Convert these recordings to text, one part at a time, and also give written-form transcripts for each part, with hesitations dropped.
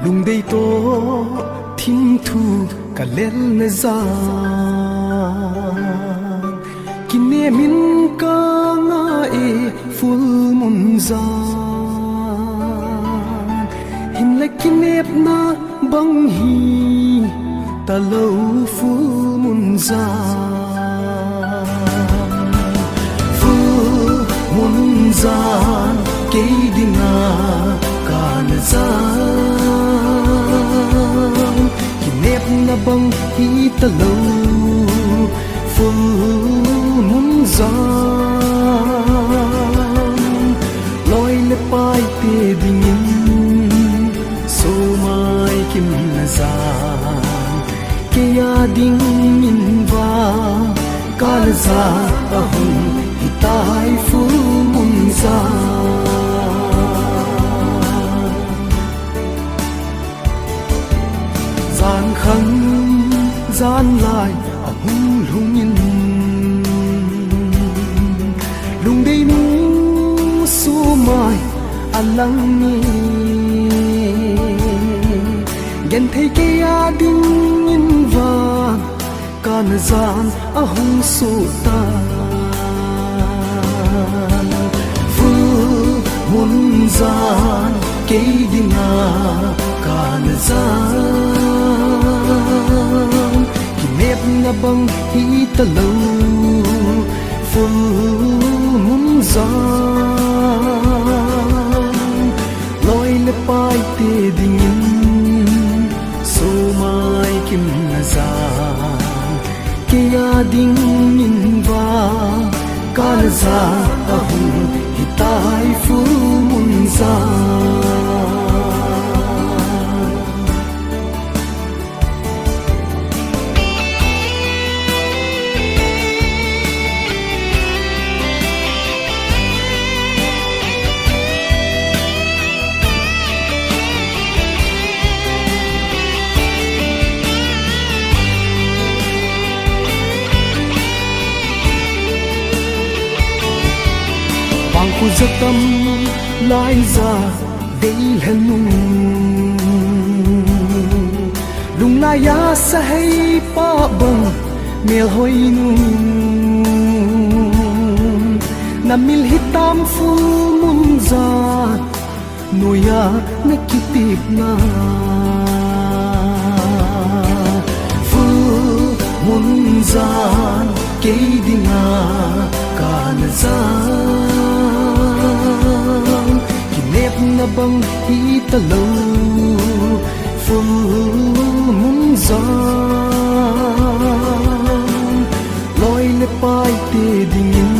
lung dei to thim thu ka lel na za kine min ka nga e full mun za him la kinep na bang hi ta lo full mun za full mun za ke dinga ka na za kinep na bang hi ta lo full mun za loi le pai te dingin so mai kim na za ke ya ding min va ka na za ahun hitai full mun za gian khăn gian lại hung lung in lung đi nu su mai alang ni gen thấy cái adin in va can gian hung su ta fu mun gian cái dinga can gian kinep na bang hi ta lo full mun za loi le pai te dingin so mai kim na za ke ya ding in va ka na za ahun hitai full mun za ku zatam lai za dei hanu lung la ya sa hai pa bang mel hoi nu na mil hitam fu mun za noya na kitip na fu mun za ke dinga ka na za kinep na bang hi ta lo full mun za loi le pai te dingin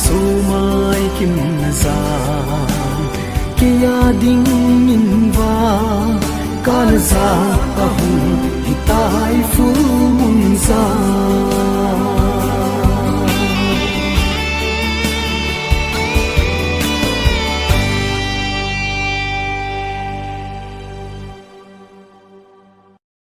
so mai kim na za ke ya ding min va ka na za ahun hitai full mun za